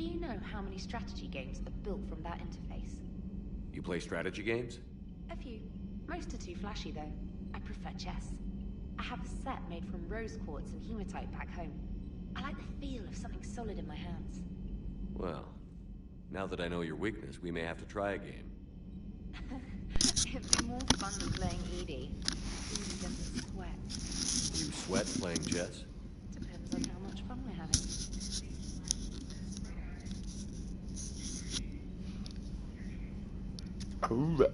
Do you know how many strategy games are built from that interface? You play strategy games? A few. Most are too flashy, though. I prefer chess. I have a set made from rose quartz and hematite back home. I like the feel of something solid in my hands. Well, now that I know your weakness, we may have to try a game. It'd be more fun than playing Edie. Edie doesn't sweat. You sweat playing chess? Depends on how much fun we're having. Alright.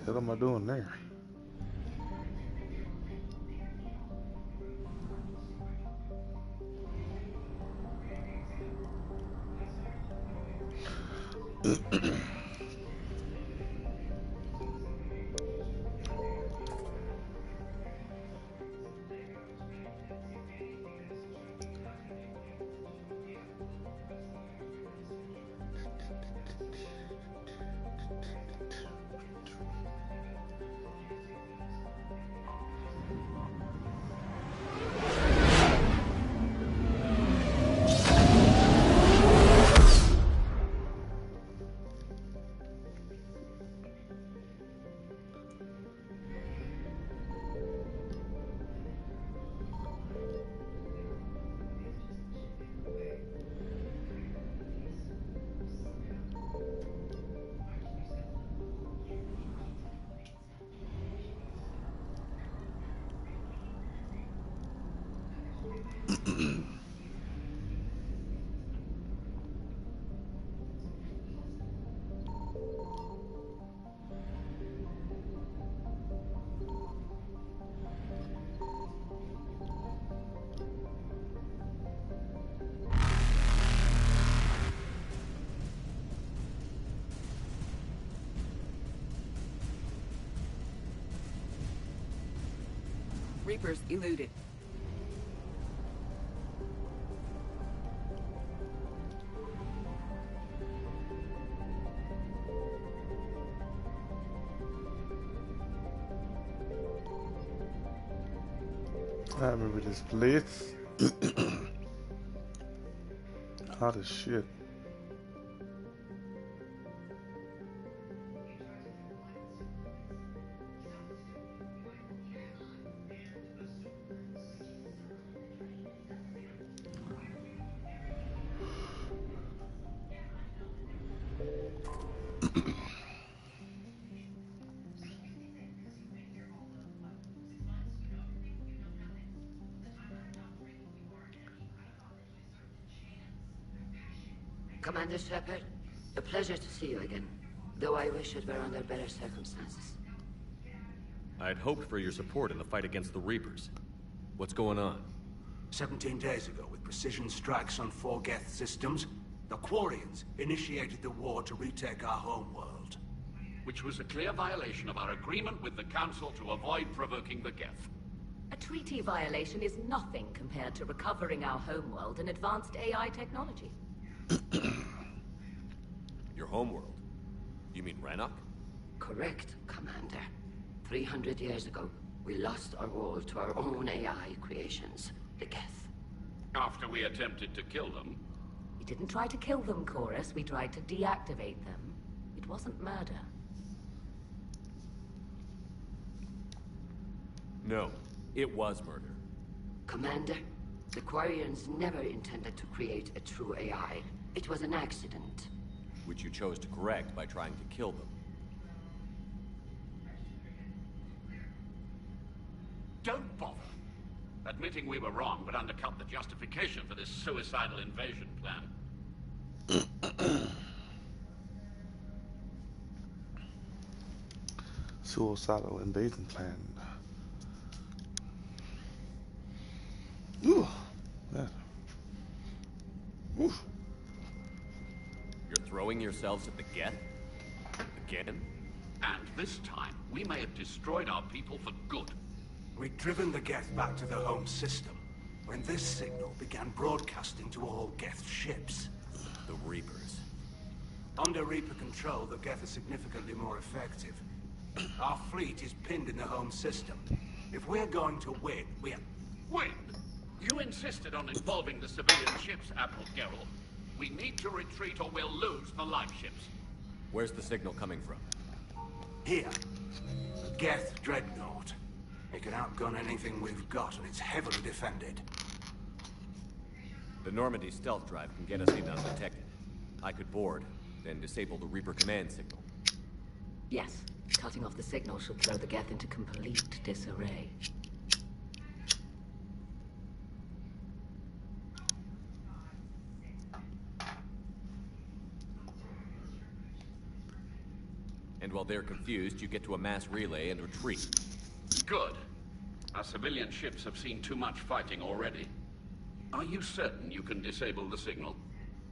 What am I doing there? Reapers eluded. I remember this place. Hot as shit. Commander Shepard, a pleasure to see you again, though I wish it were under better circumstances. I'd hoped for your support in the fight against the Reapers. What's going on? 17 days ago, with precision strikes on 4 Geth systems, the Quarians initiated the war to retake our homeworld. Which was a clear violation of our agreement with the Council to avoid provoking the Geth. A treaty violation is nothing compared to recovering our homeworld and advanced AI technology. Your homeworld? You mean Rannoch? Correct, Commander. 300 years ago, we lost our world to our own AI creations, the Geth. After we attempted to kill them. We didn't try to kill them, Chorus. We tried to deactivate them. It wasn't murder. No, it was murder. Commander, the Quarians never intended to create a true AI. It was an accident. Which you chose to correct by trying to kill them. Don't bother. Admitting we were wrong would undercut the justification for this suicidal invasion plan. Suicidal invasion plan. Ooh, that Oof. You're throwing yourselves at the Geth? Again? And this time, we may have destroyed our people for good. We'd driven the Geth back to the home system when this signal began broadcasting to all Geth ships. The Reapers. Under Reaper control, the Geth are significantly more effective. Our fleet is pinned in the home system. If we're going to win, Win! You insisted on involving the civilian ships, Admiral Geralt. We need to retreat or we'll lose the live ships. Where's the signal coming from? Here, the Geth Dreadnought. It can outgun anything we've got, and it's heavily defended. The Normandy stealth drive can get us in undetected. I could board, then disable the Reaper command signal. Yes, cutting off the signal should throw the Geth into complete disarray. And while they're confused, you get to a mass relay and retreat. Good. Our civilian ships have seen too much fighting already. Are you certain you can disable the signal?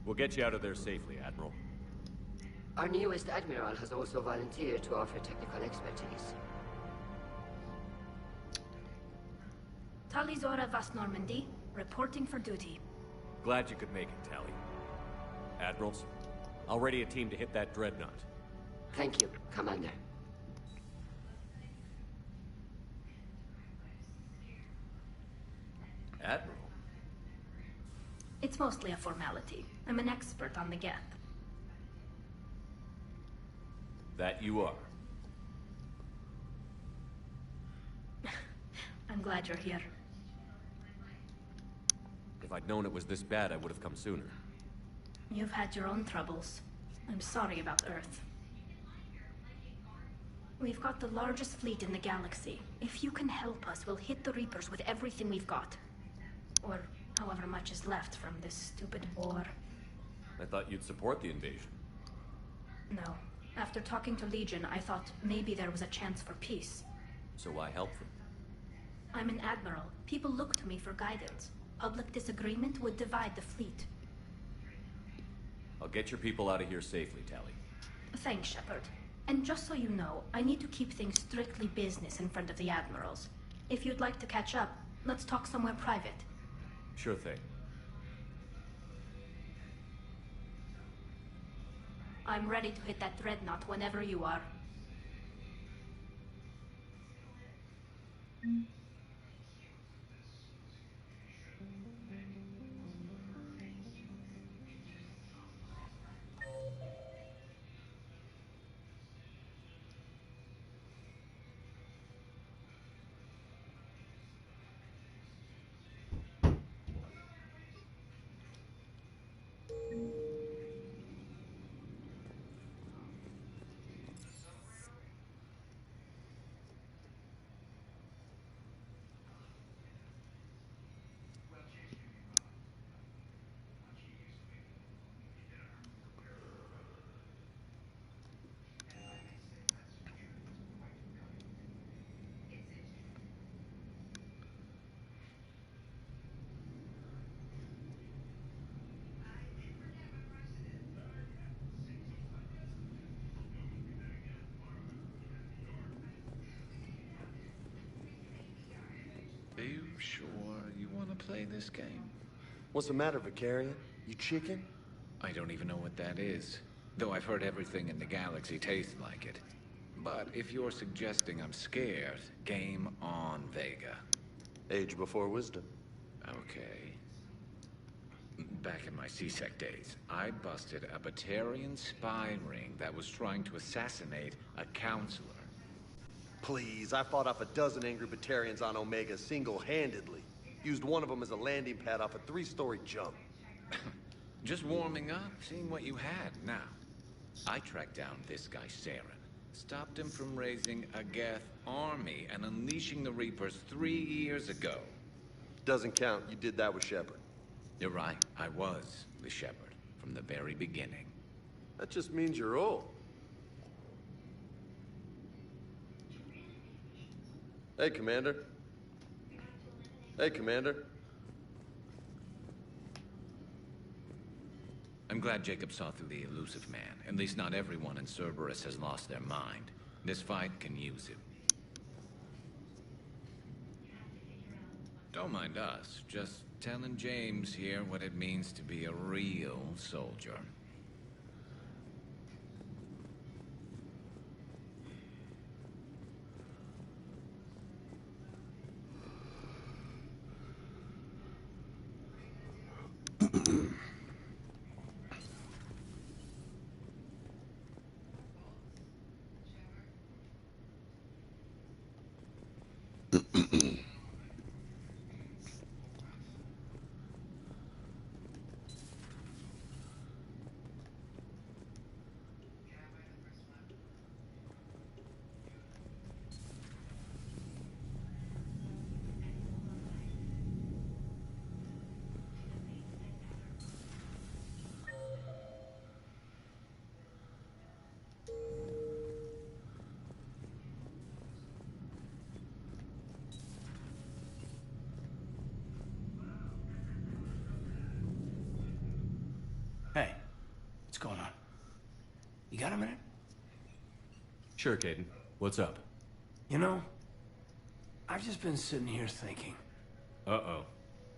We'll get you out of there safely, Admiral. Our newest Admiral has also volunteered to offer technical expertise. Tali Zora Vas Normandy, reporting for duty. Glad you could make it, Tali. Admirals, I'll ready a team to hit that dreadnought. Thank you, Commander. Admiral? It's mostly a formality. I'm an expert on the Geth. That you are. I'm glad you're here. If I'd known it was this bad, I would have come sooner. You've had your own troubles. I'm sorry about Earth. We've got the largest fleet in the galaxy. If you can help us, we'll hit the Reapers with everything we've got. Or however much is left from this stupid war. I thought you'd support the invasion. No. After talking to Legion, I thought maybe there was a chance for peace. So why help them? I'm an admiral. People look to me for guidance. Public disagreement would divide the fleet. I'll get your people out of here safely, Tali. Thanks, Shepard. And just so you know, I need to keep things strictly business in front of the admirals. If you'd like to catch up, let's talk somewhere private. Sure thing. I'm ready to hit that dreadnought whenever you are. Are you sure you want to play this game? What's the matter, Vicarian? You chicken? I don't even know what that is. Though I've heard everything in the galaxy tastes like it. But if you're suggesting I'm scared, game on, Vega. Age before wisdom. Okay. Back in my C-Sec days, I busted a Batarian spy ring that was trying to assassinate a counselor. Please, I fought off a dozen angry Batarians on Omega single-handedly. Used one of them as a landing pad off a 3-story jump. Just warming up, seeing what you had. Now, I tracked down this guy, Saren. Stopped him from raising a Geth army and unleashing the Reapers 3 years ago. Doesn't count. You did that with Shepard. You're right. I was with Shepard from the very beginning. That just means you're old. Hey, Commander. Hey, Commander. I'm glad Jacob saw through the elusive man. At least not everyone in Cerberus has lost their mind. This fight can use him. Don't mind us. Just telling James here what it means to be a real soldier. Hey, what's going on? You got a minute? Sure, Caden. What's up? You know, I've just been sitting here thinking. Uh-oh.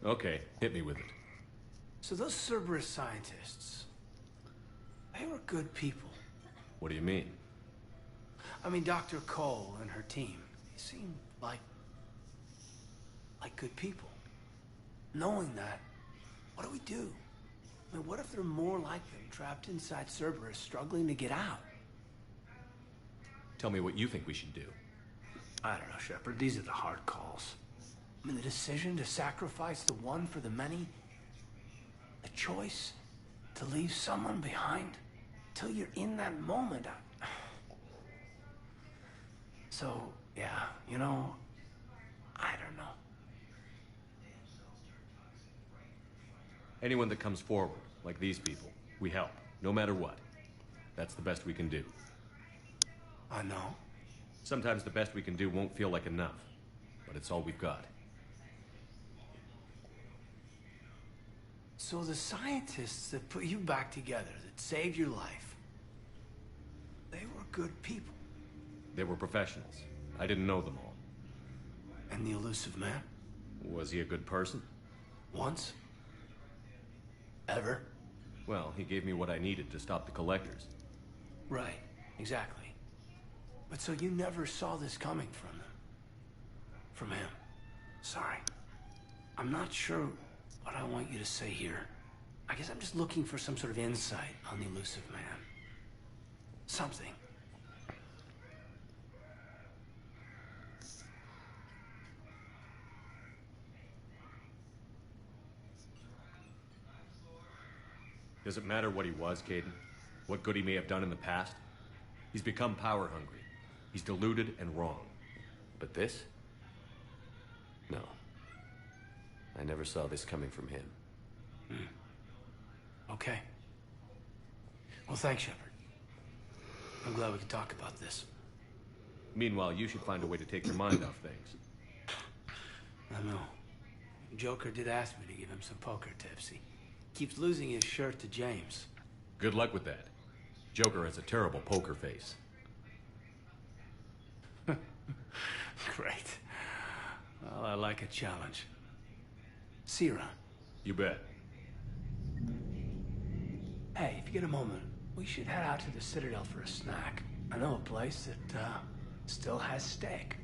Okay, hit me with it. So those Cerberus scientists, they were good people. What do you mean? I mean, Dr. Cole and her team, they seem like good people. Knowing that, what do we do? I mean, what if they're more like them, trapped inside Cerberus, struggling to get out? Tell me what you think we should do. I don't know, Shepard. These are the hard calls. I mean, the decision to sacrifice the one for the many. The choice to leave someone behind. Till you're in that moment. So, yeah, you know, I don't know. Anyone that comes forward, like these people, we help, no matter what. That's the best we can do. I know. Sometimes the best we can do won't feel like enough, but it's all we've got. So the scientists that put you back together, that saved your life, they were good people. They were professionals. I didn't know them all. And the elusive man? Was he a good person? Once? Ever? Well, he gave me what I needed to stop the collectors. Right, exactly. But so you never saw this coming from them? From him? Sorry. I'm not sure what I want you to say here. I guess I'm just looking for some sort of insight on the elusive man. Something. Does it matter what he was, Caden? What good he may have done in the past? He's become power hungry. He's deluded and wrong. But this? No. I never saw this coming from him. Okay. Well, thanks, Shepard. I'm glad we could talk about this. Meanwhile, you should find a way to take your mind off things. I know. Joker did ask me to give him some poker tips. He keeps losing his shirt to James. Good luck with that. Joker has a terrible poker face. Great. Well, I like a challenge. See you around. You bet. Hey, if you get a moment, we should head out to the Citadel for a snack. I know a place that, still has steak.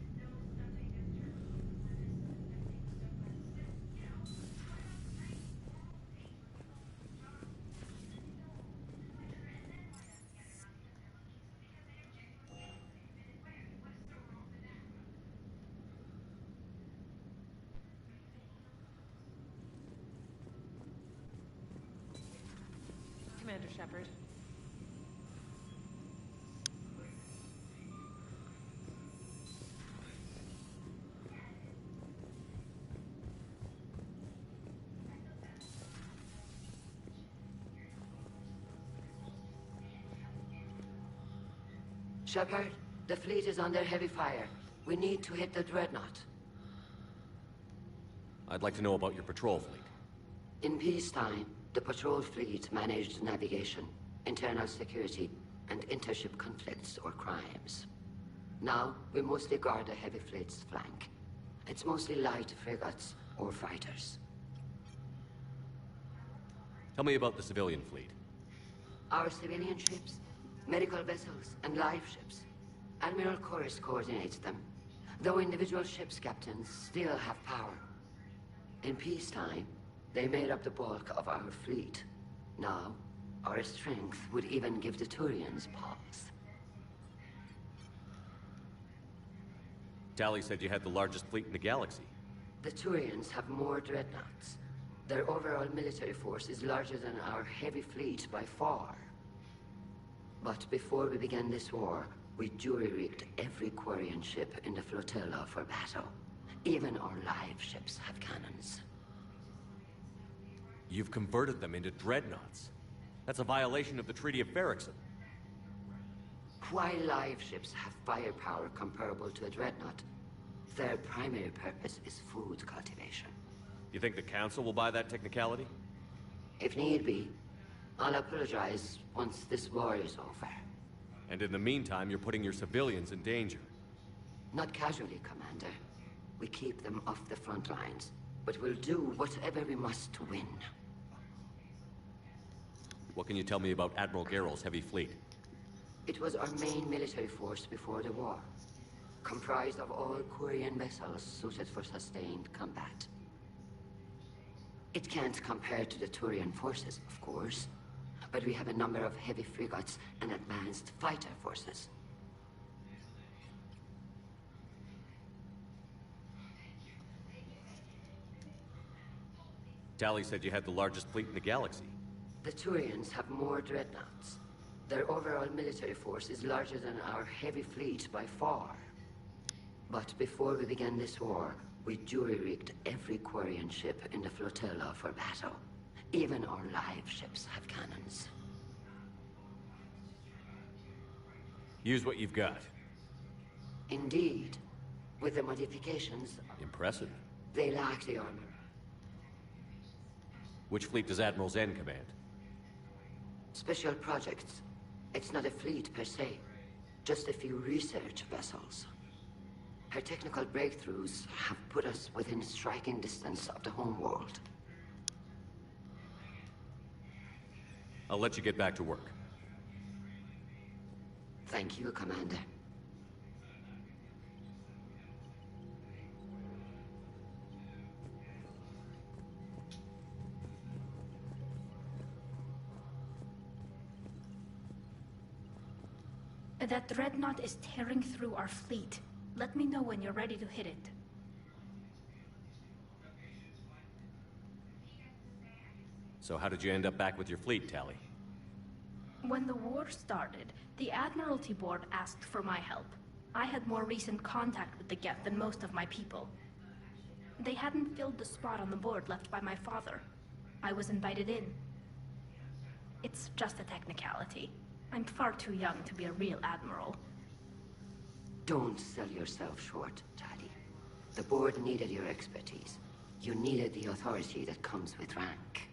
Commander Shepard. Shepard, the fleet is under heavy fire. We need to hit the dreadnought. I'd like to know about your patrol fleet. In peacetime, The patrol fleet managed navigation, internal security, and intership conflicts or crimes. Now, we mostly guard the heavy fleet's flank. It's mostly light frigates or fighters. Tell me about the civilian fleet. Our civilian ships, medical vessels, and live ships. Admiral Chorus coordinates them, though individual ships' captains still have power. In peacetime, they made up the bulk of our fleet. Now, our strength would even give the Turians pause. Tali said you had the largest fleet in the galaxy. The Turians have more dreadnoughts. Their overall military force is larger than our heavy fleet by far. But before we began this war, we jury-rigged every Quarian ship in the flotilla for battle. Even our live ships have cannons. You've converted them into dreadnoughts. That's a violation of the Treaty of Ferrixon. While live ships have firepower comparable to a dreadnought, their primary purpose is food cultivation. You think the Council will buy that technicality? If need be, I'll apologize once this war is over. And in the meantime, you're putting your civilians in danger. Not casually, Commander. We keep them off the front lines, but we'll do whatever we must to win. What can you tell me about Admiral Geral's heavy fleet? It was our main military force before the war, comprised of all Quarian vessels suited for sustained combat. It can't compare to the Turian forces, of course, but we have a number of heavy frigates and advanced fighter forces. Tali said you had the largest fleet in the galaxy. The Turians have more dreadnoughts. Their overall military force is larger than our heavy fleet by far. But before we began this war, we jury-rigged every Quarian ship in the flotilla for battle. Even our live ships have cannons. Use what you've got. Indeed. With the modifications, Impressive. they lack the armor. Which fleet does Admiral Zen command? Special projects. It's not a fleet per se, just a few research vessels. Her technical breakthroughs have put us within striking distance of the homeworld. I'll let you get back to work. Thank you, Commander. That dreadnought is tearing through our fleet. Let me know when you're ready to hit it. So how did you end up back with your fleet, Tali? When the war started, the Admiralty Board asked for my help. I had more recent contact with the Geth than most of my people. They hadn't filled the spot on the board left by my father. I was invited in. It's just a technicality. I'm far too young to be a real admiral. Don't sell yourself short, Tali. The board needed your expertise. You needed the authority that comes with rank.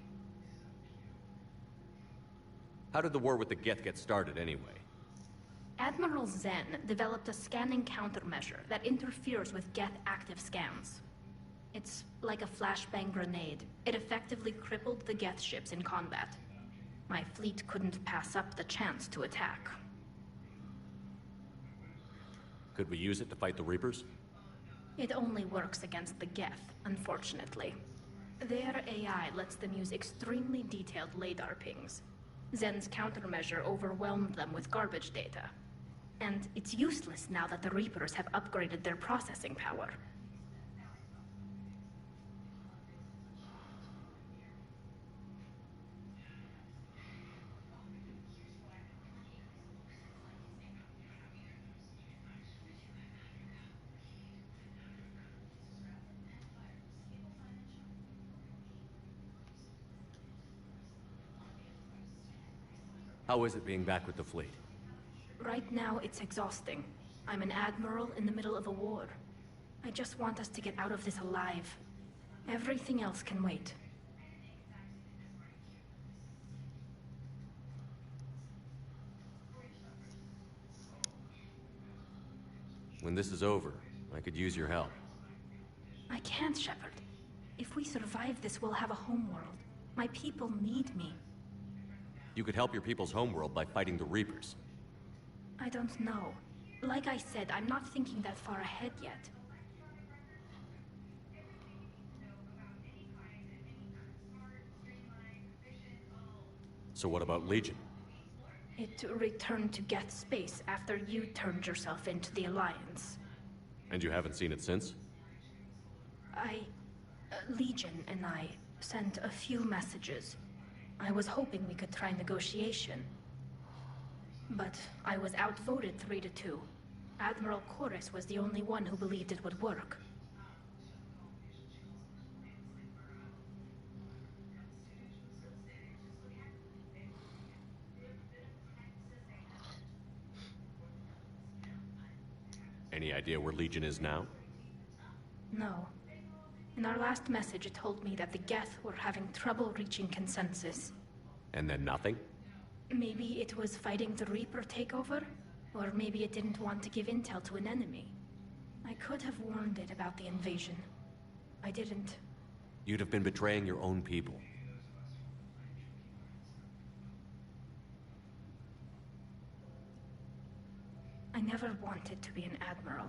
How did the war with the Geth get started, anyway? Admiral Zen developed a scanning countermeasure that interferes with Geth active scans. It's like a flashbang grenade. It effectively crippled the Geth ships in combat. My fleet couldn't pass up the chance to attack. Could we use it to fight the Reapers? It only works against the Geth, unfortunately. Their AI lets them use extremely detailed LADAR pings. Zen's countermeasure overwhelmed them with garbage data. And it's useless now that the Reapers have upgraded their processing power. How is it being back with the fleet? Right now, it's exhausting. I'm an admiral in the middle of a war. I just want us to get out of this alive. Everything else can wait. When this is over, I could use your help. I can't, Shepard. If we survive this, we'll have a homeworld. My people need me. You could help your people's homeworld by fighting the Reapers. I don't know. Like I said, I'm not thinking that far ahead yet. So what about Legion? It returned to Geth space after you turned yourself into the Alliance. And you haven't seen it since? Legion and I sent a few messages. I was hoping we could try negotiation. But I was outvoted 3-2. Admiral Chorus was the only one who believed it would work. Any idea where Legion is now? No. In our last message, it told me that the Geth were having trouble reaching consensus. And then nothing? Maybe it was fighting the Reaper takeover? Or maybe it didn't want to give intel to an enemy. I could have warned it about the invasion. I didn't. You'd have been betraying your own people. I never wanted to be an admiral.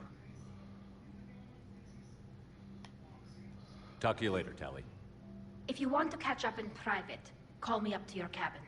Talk to you later, Tali. If you want to catch up in private, call me up to your cabin.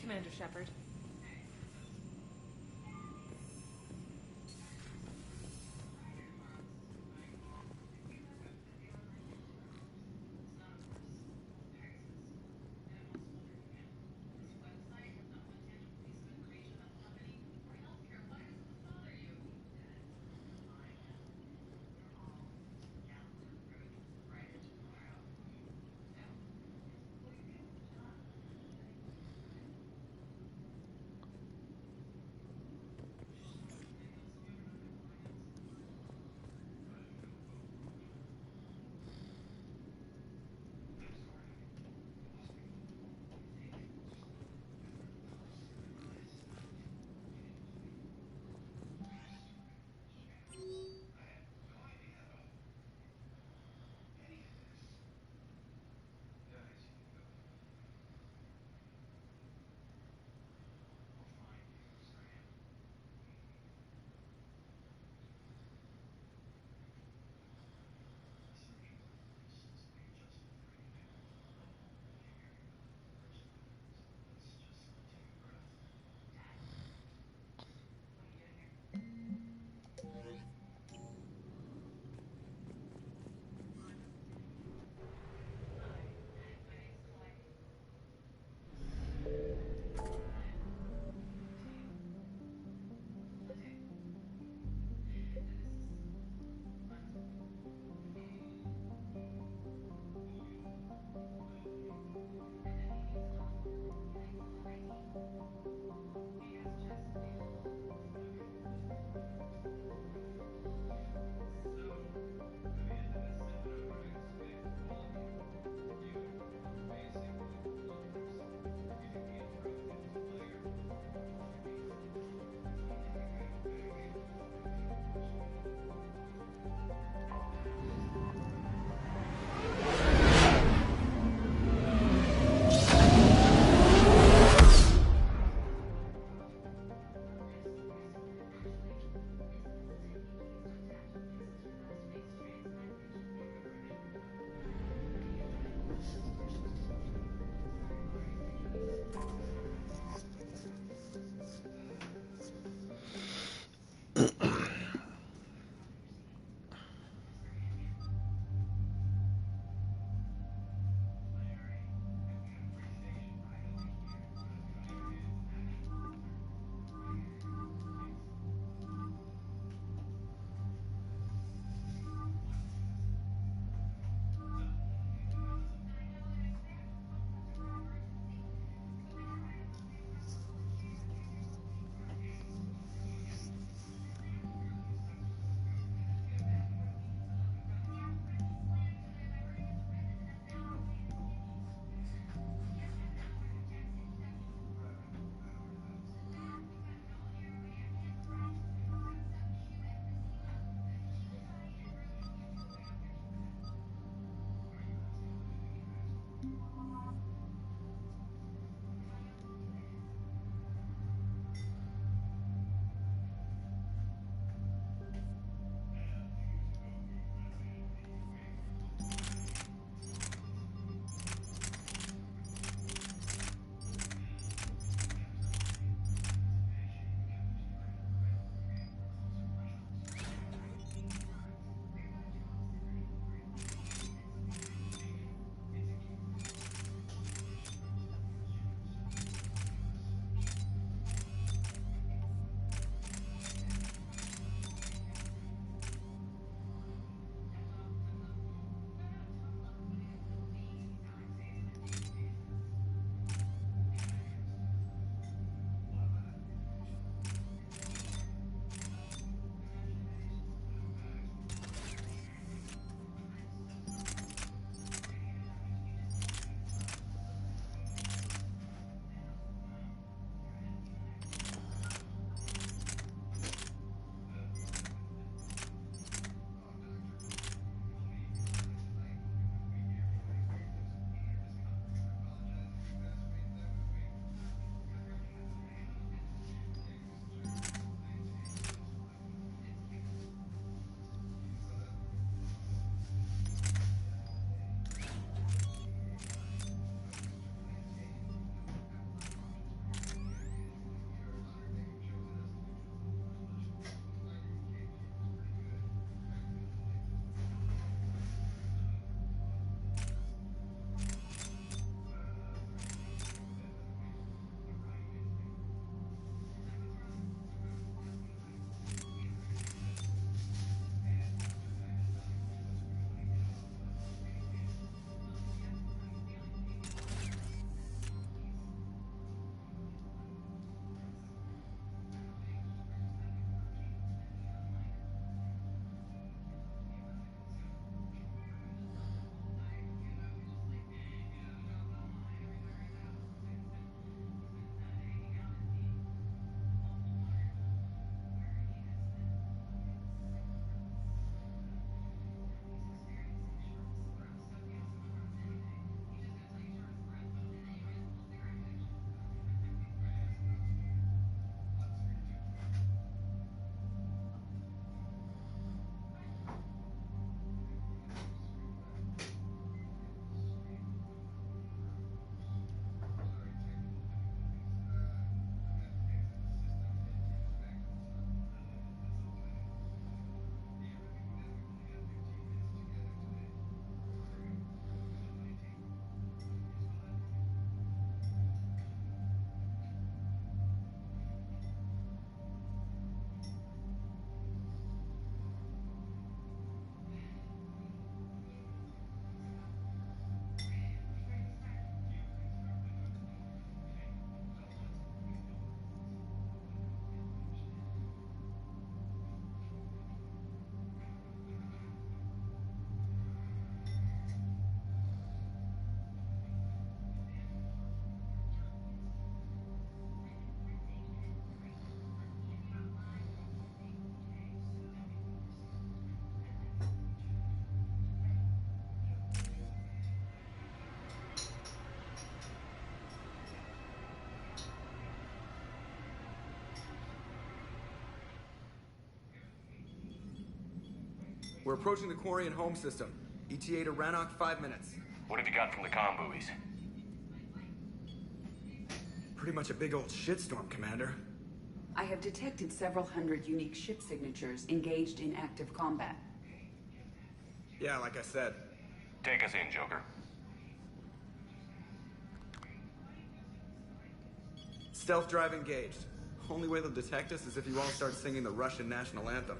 Commander Shepard. We're approaching the quarry and home system. ETA to Rannoch, 5 minutes. What have you got from the comm buoys? Pretty much a big old shitstorm, Commander. I have detected several hundred unique ship signatures engaged in active combat. Yeah, like I said. Take us in, Joker. Stealth drive engaged. Only way they'll detect us is if you all start singing the Russian national anthem.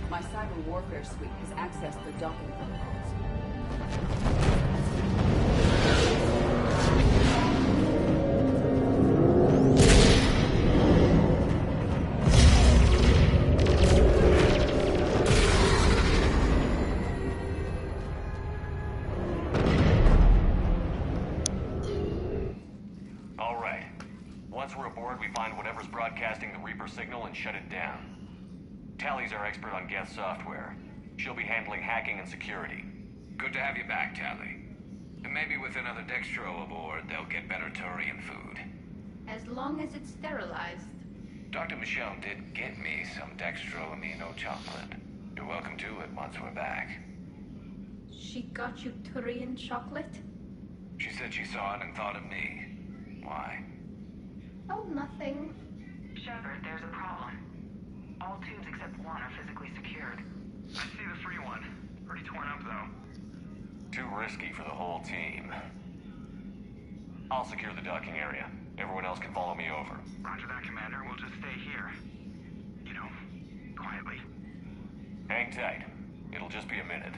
My cyber warfare suite has accessed the docking protocols. All right. Once we're aboard, we find whatever's broadcasting the Reaper signal and shut it down. Tali's our expert on Geth software. She'll be handling hacking and security. Good to have you back, Tali. And maybe with another Dextro aboard, they'll get better Turian food. As long as it's sterilized. Dr. Michelle did get me some Dextro amino chocolate. You're welcome to it once we're back. She got you Turian chocolate? She said she saw it and thought of me. Why? Oh, nothing. Shepard, there's a problem. All tubes except one are physically secured. I see the free one. Pretty torn up, though. Too risky for the whole team. I'll secure the docking area. Everyone else can follow me over. Roger that, Commander. We'll just stay here. You know, quietly. Hang tight. It'll just be a minute.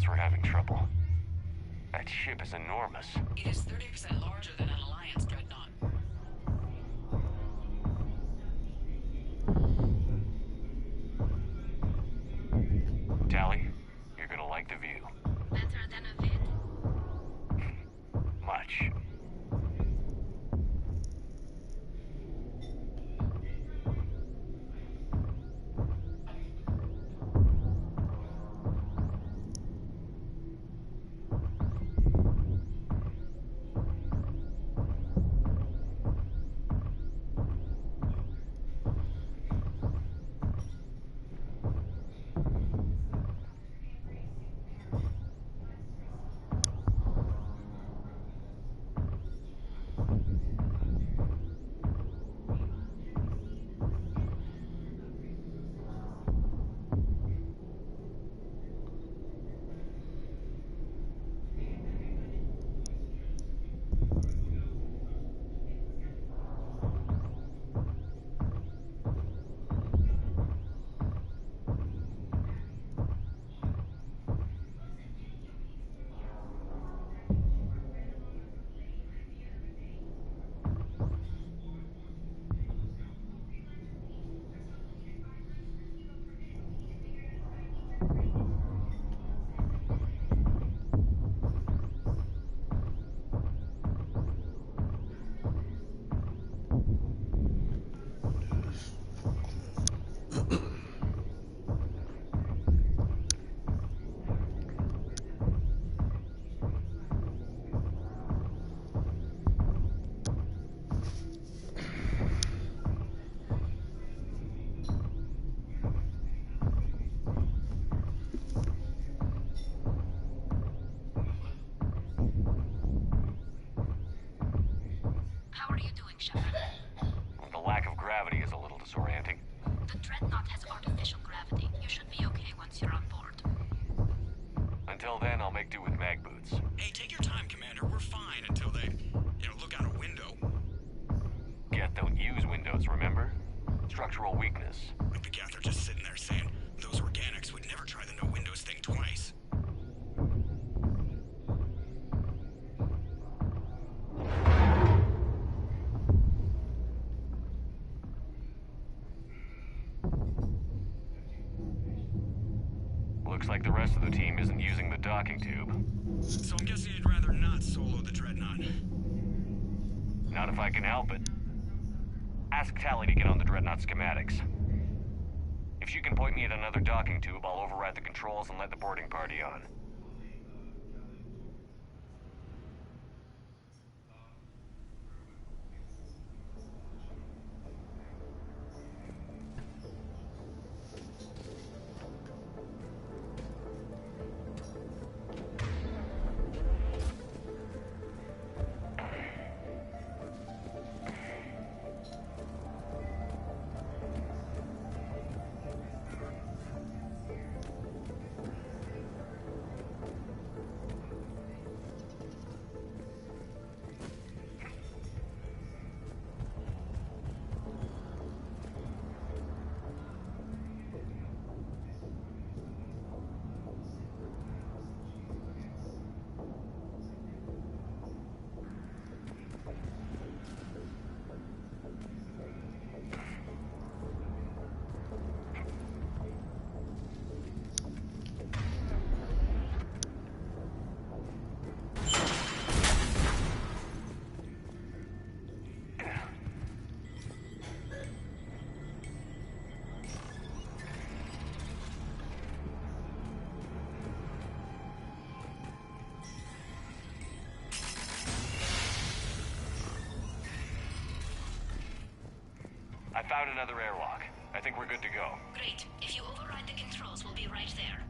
We're having trouble. That ship is enormous. It is 30% larger than an Alliance dreadnought. Tali, you're gonna like the view. Better than a vid? Much. How are you doing, Shepard? The lack of gravity is a little disorienting. The dreadnought has artificial gravity. You should be okay once you're on board. Until then, I'll make do with mag boots. Hey, take your time, Commander. We're fine until they, look out a window. structural weakness. Like the Geth are just sitting there saying, those organics would never try the no windows thing twice. Looks like the rest of the team isn't using the docking tube. So I'm guessing you'd rather not solo the Dreadnought. Not if I can help it. Ask Tali to get on the Dreadnought schematics. If she can point me at another docking tube, I'll override the controls and let the boarding party on. I found another airlock. I think we're good to go. Great. If you override the controls, we'll be right there.